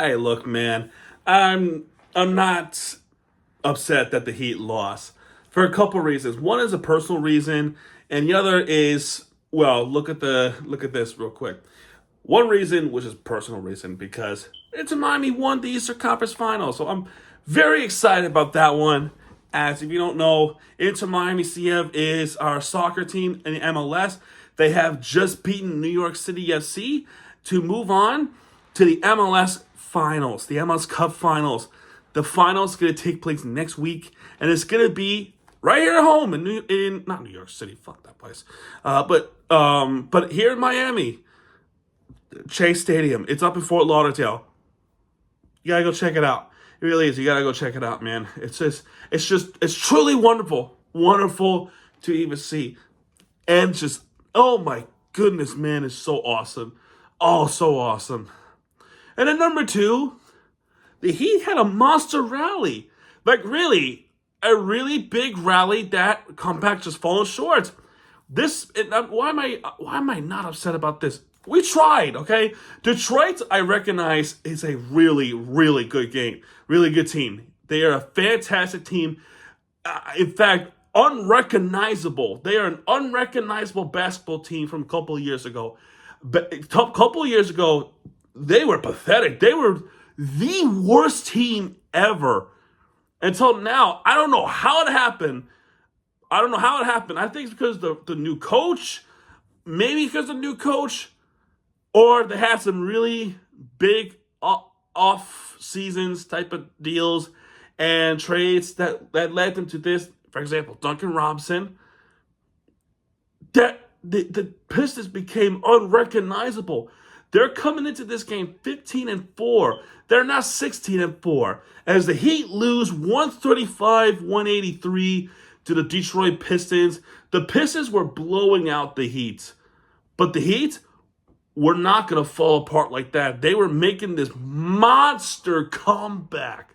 Hey, look, man. I'm not upset that the Heat lost for a couple reasons. One is a personal reason, and the other is look at this real quick. One reason, which is personal reason, because Inter Miami won the Eastern Conference Finals, so I'm very excited about that one. As if you don't know, Inter Miami CF is our soccer team in the MLS. They have just beaten New York City FC to move on to the MLS Finals, the MLS Cup Finals. The finals going to take place next week, and it's going to be right here at home in not New York City, fuck that place, but here in Miami, Chase Stadium. It's up in Fort Lauderdale. You gotta go check it out. It really is. You gotta go check it out, man. It's truly wonderful, wonderful to even see, and just oh my goodness, man, it's so awesome, oh so awesome. And then number two, the Heat had a monster rally. Like really, a really big rally that comeback just falling short. Why am I not upset about this? We tried, okay? Detroit, I recognize, is a really, really good game. Really good team. They are a fantastic team. In fact, unrecognizable. They are an unrecognizable basketball team from a couple of years ago. But a couple of years ago, they were pathetic. They were the worst team ever. Until now, I don't know how it happened. I think it's because the new coach, maybe because the new coach, or they had some really big off seasons type of deals and trades that led them to this. For example, Duncan Robinson. That the Pistons became unrecognizable. They're coming into this game 15-4. They're now 16-4. As the Heat lose 135-183 to the Detroit Pistons. The Pistons were blowing out the Heat. But the Heat were not going to fall apart like that. They were making this monster comeback.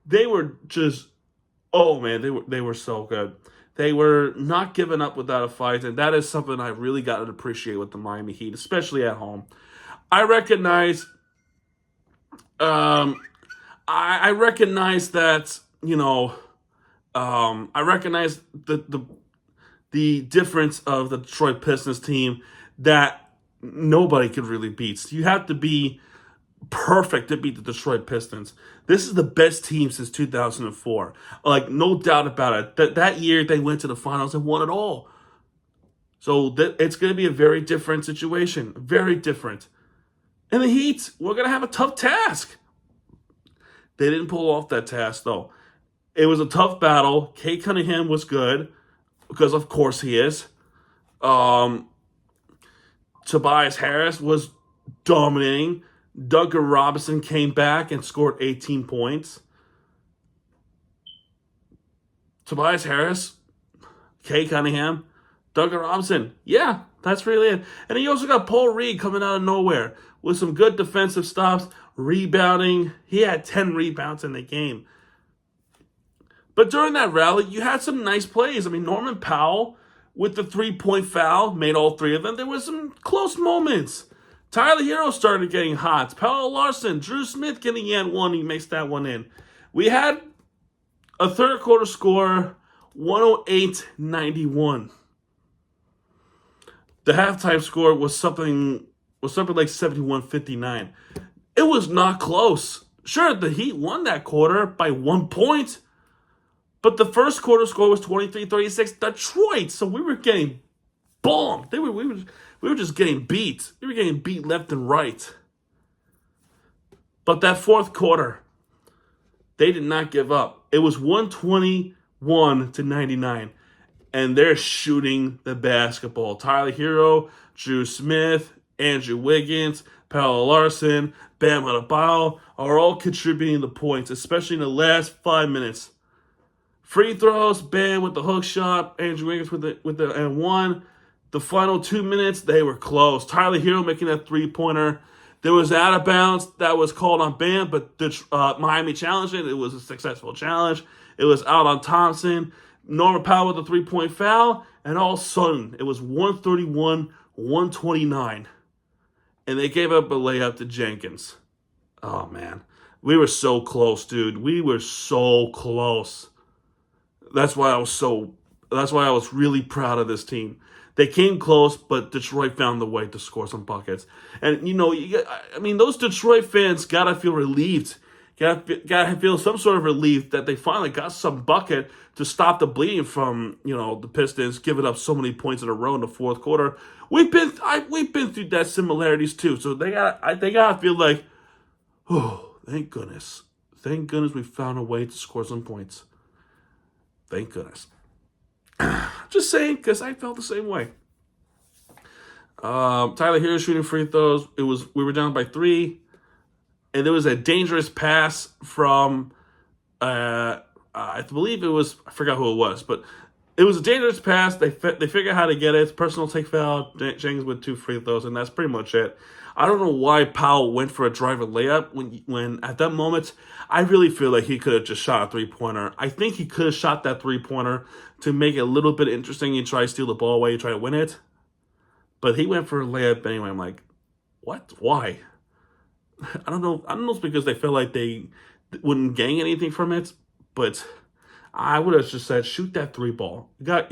They were just, oh man, they were so good. They were not giving up without a fight, and that is something I really got to appreciate with the Miami Heat, especially at home. I recognize, I recognize that I recognize the difference of the Detroit Pistons team that nobody could really beat. You have to be perfect to beat the Detroit Pistons. This is the best team since 2004. Like, no doubt about it. That year they went to the finals and won it all. So it's going to be a very different situation. Very different. And the Heat, we're going to have a tough task. They didn't pull off that task, though. It was a tough battle. Kate Cunningham was good, because of course he is. Tobias Harris was dominating. Duncan Robinson came back and scored 18 points. Tobias Harris, Kate Cunningham, Duncan Robinson. Yeah, that's really it. And then you also got Paul Reed coming out of nowhere with some good defensive stops, rebounding. He had 10 rebounds in the game. But during that rally, you had some nice plays. I mean, Norman Powell with the three-point foul made all three of them. There was some close moments. Tyler Hero started getting hot. Powell Larson, Drew Smith getting in one. He makes that one in. We had a third quarter score, 108-91. The halftime score was something like 71-59. It was not close. Sure, the Heat won that quarter by 1 point. But the first quarter score was 23-36 Detroit. So we were getting bombed. We were just getting beat. We were getting beat left and right. But that fourth quarter, they did not give up. It was 121-99. And they're shooting the basketball. Tyler Hero, Drew Smith, Andrew Wiggins, Powell Larson, Bam Adebayo are all contributing the points, especially in the last 5 minutes. Free throws, Bam with the hook shot, Andrew Wiggins with the and one. The final 2 minutes, they were close. Tyler Hero making that three-pointer. There was out of bounds that was called on Bam, but Miami challenged it. It was a successful challenge. It was out on Thompson. Norman Powell with a three-point foul, and all of a sudden, it was 131-129. And they gave up a layup to Jenkins. Oh man, we were so close, dude. We were so close. That's why I was so. That's why I was really proud of this team. They came close, but Detroit found the way to score some buckets. And I mean, those Detroit fans gotta feel relieved. Gotta feel some sort of relief that they finally got some bucket to stop the bleeding from the Pistons giving up so many points in a row in the fourth quarter. We've been through that similarities too. So they gotta feel like, oh, thank goodness we found a way to score some points. Thank goodness. Just saying, because I felt the same way. Tyler Hero shooting free throws. We were down by 3, and there was a dangerous pass from I believe it was, I forgot who it was, but it was a dangerous pass. They figured out how to get it. Personal take foul. Jenkins with 2 free throws, and that's pretty much it. I don't know why Powell went for a driver layup when at that moment, I really feel like he could have just shot a 3-pointer. I think he could have shot that 3-pointer to make it a little bit interesting. You try to steal the ball away, you try to win it. But he went for a layup anyway. I'm like, what? Why? I don't know. I don't know if it's because they felt like they wouldn't gain anything from it, but I would have just said, shoot that 3-ball. You got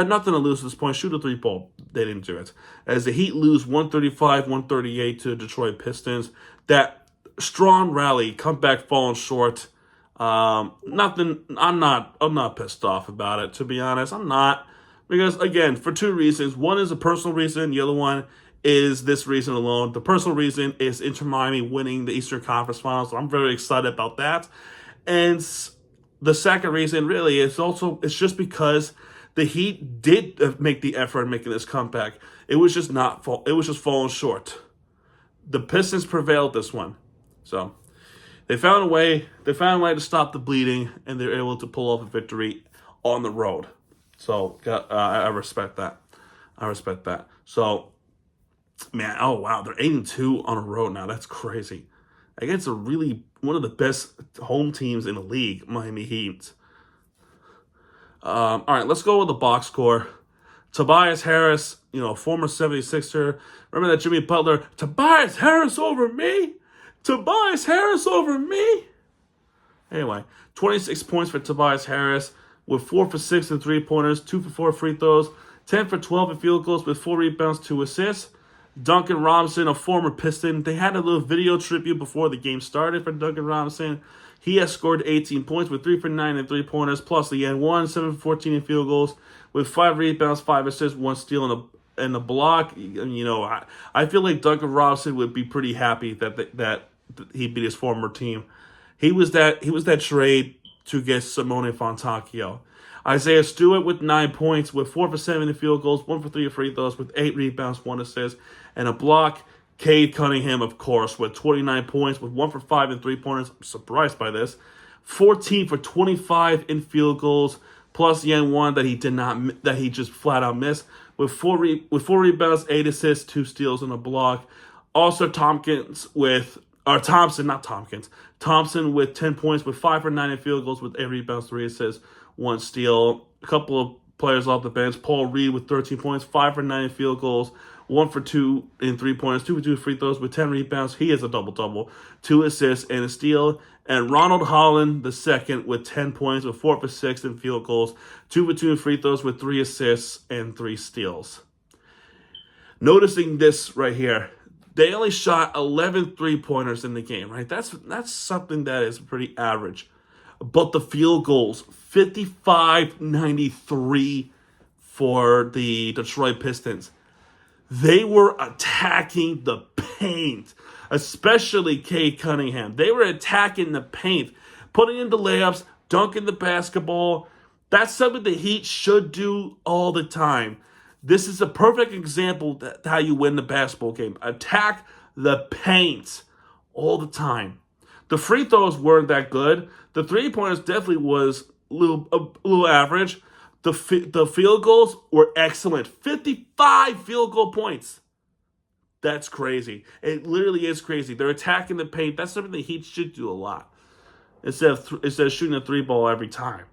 nothing to lose at this point. Shoot a 3-ball. They didn't do it. As the Heat lose 135-138 to the Detroit Pistons, that strong rally, comeback falling short. Nothing. I'm not pissed off about it, to be honest. I'm not, because again, for 2 reasons. One is a personal reason. The other one is this reason alone. The personal reason is Inter Miami winning the Eastern Conference Finals. So I'm very excited about that. And the second reason really is it's just because the Heat did make the effort in making this comeback. It was just falling short. The Pistons prevailed this one. So they found a way to stop the bleeding, and they're able to pull off a victory on the road. So I respect that. So, man, oh wow, they're 8-2 on a road now. That's crazy. Against one of the best home teams in the league, Miami Heat. All right, let's go with the box score. Tobias Harris, former 76er. Remember that Jimmy Butler? Tobias Harris over me? Tobias Harris over me? Anyway, 26 points for Tobias Harris with 4 for 6 in 3-pointers, 2 for 4 free throws, 10 for 12 in field goals with 4 rebounds, 2 assists. Duncan Robinson, a former Piston. They had a little video tribute before the game started for Duncan Robinson. He has scored 18 points with 3 for 9 in 3-pointers, plus the N1, 7 for 14 in field goals, with 5 rebounds, 5 assists, 1 steal and a block. I feel like Duncan Robinson would be pretty happy that he beat his former team. He was that trade to get Simone Fontecchio. Isaiah Stewart with 9 points, with 4 for 7 in field goals, 1 for 3 free throws, with 8 rebounds, 1 assist, and a block. Cade Cunningham, of course, with 29 points, with 1 for 5 in 3-pointers. I'm surprised by this. 14 for 25 in field goals, plus Yen 1 that he just flat out missed, with 4 rebounds, 8 assists, 2 steals, and a block. Also Thompson with 10 points, with 5 for 9 in field goals, with 8 rebounds, 3 assists, 1 steal. A couple of players off the bench. Paul Reed with 13 points, 5 for 9 in field goals, 1 for 2 in 3-pointers, 2 for 2 free throws with 10 rebounds. He has a double-double, 2 assists and a steal. And Ronald Holland II with 10 points, with 4 for 6 in field goals, 2 for 2 in free throws with 3 assists and 3 steals. Noticing this right here, they only shot 11 3-pointers in the game, right? That's something that is pretty average. But the field goals, 55-93 for the Detroit Pistons. They were attacking the paint, especially Cade Cunningham. They were attacking the paint, putting in the layups, dunking the basketball. That's something the Heat should do all the time. This is a perfect example of how you win the basketball game. Attack the paint all the time. The free throws weren't that good. The 3-pointers definitely was a little average. The field goals were excellent. 55 field goal points. That's crazy. It literally is crazy. They're attacking the paint. That's something the Heat should do a lot, instead of shooting a 3-ball every time.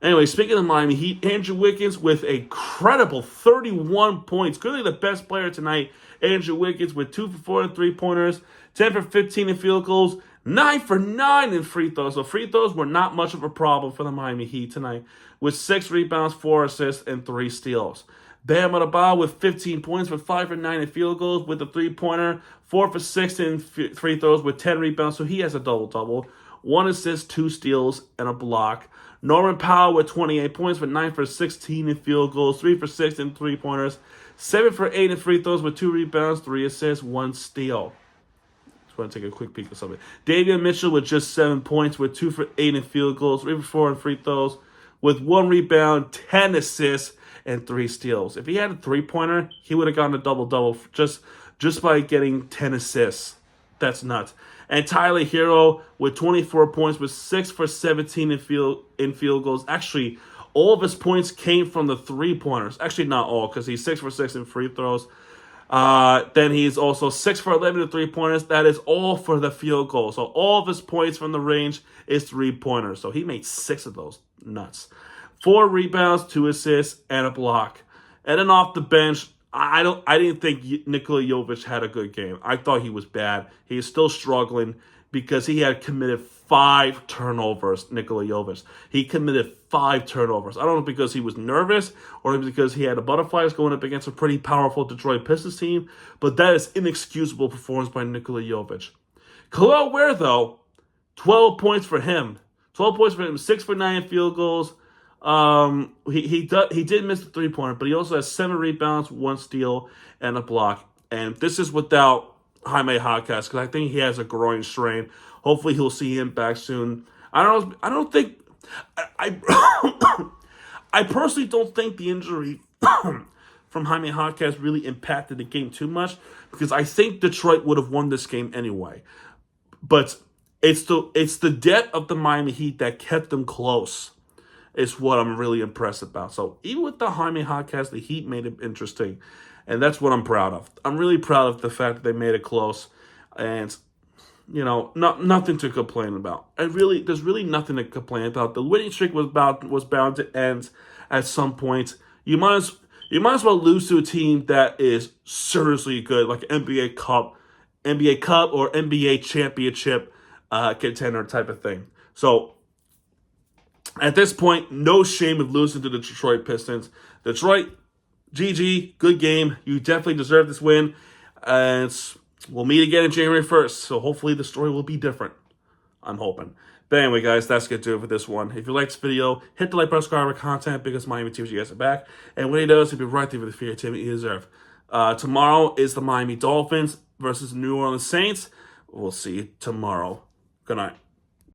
Anyway, speaking of Miami Heat, Andrew Wiggins with a credible 31 points. Clearly the best player tonight. Andrew Wiggins with 2 for 4 in 3-pointers, 10 for 15 in field goals, 9 for 9 in free throws. So free throws were not much of a problem for the Miami Heat tonight, with 6 rebounds, 4 assists, and 3 steals. Bam Adebayo with 15 points with 5 for 9 in field goals with a 3-pointer, 4 for 6 in free throws with 10 rebounds, so he has a double-double. 1 assist, 2 steals, and a block. Norman Powell with 28 points with 9 for 16 in field goals, 3 for 6 in 3-pointers, 7 for 8 in free throws with 2 rebounds, 3 assists, 1 steal. Just want to take a quick peek at something. Davion Mitchell with just 7 points with 2 for 8 in field goals, 3 for 4 in free throws, with 1 rebound, 10 assists, and 3 steals. If he had a 3-pointer, he would have gotten a double-double just by getting 10 assists. That's nuts. And Tyler Hero with 24 points with 6 for 17 in field goals. Actually, all of his points came from the 3-pointers. Actually, not all, because he's 6 for 6 in free throws. Then he's also 6 for 11 in 3-pointers. That is all for the field goal. So all of his points from the range is 3-pointers. So he made 6 of those. Nuts. 4 rebounds, 2 assists, and a block. And then off the bench, I didn't think Nikola Jovic had a good game. I thought he was bad. He is still struggling because he had committed 5 turnovers, Nikola Jovic. He committed 5 turnovers. I don't know if because he was nervous or because he had the Butterflies going up against a pretty powerful Detroit Pistons team, but that is inexcusable performance by Nikola Jovic. Khalil Ware, though, 12 points for him. 12 points for him, 6 for 9 field goals. He did miss the 3-pointer, but he also has 7 rebounds, 1 steal, and a block. And this is without Jaime Jaquez, because I think he has a groin strain. Hopefully he'll see him back soon. I don't think I personally don't think the injury from Jaime Jaquez really impacted the game too much, because I think Detroit would have won this game anyway. But it's the depth of the Miami Heat that kept them close. Is what I'm really impressed about. So even with the Jaime Jaquez, the Heat made it interesting. And that's what I'm proud of. I'm really proud of the fact that they made it close. And, nothing to complain about. There's really nothing to complain about. The winning streak was bound to end at some point. You might as well lose to a team that is seriously good, like NBA Cup or NBA championship contender type of thing. So at this point, no shame of losing to the Detroit Pistons. Detroit, GG, good game. You definitely deserve this win. And we'll meet again on January 1st. So hopefully the story will be different. I'm hoping. But anyway, guys, that's going to do it for this one. If you like this video, hit the like button, subscribe for content, because Miami teams you guys are back. And when he does, he'll be right there for the fear team you deserve. Tomorrow is the Miami Dolphins versus the New Orleans Saints. We'll see you tomorrow. Good night.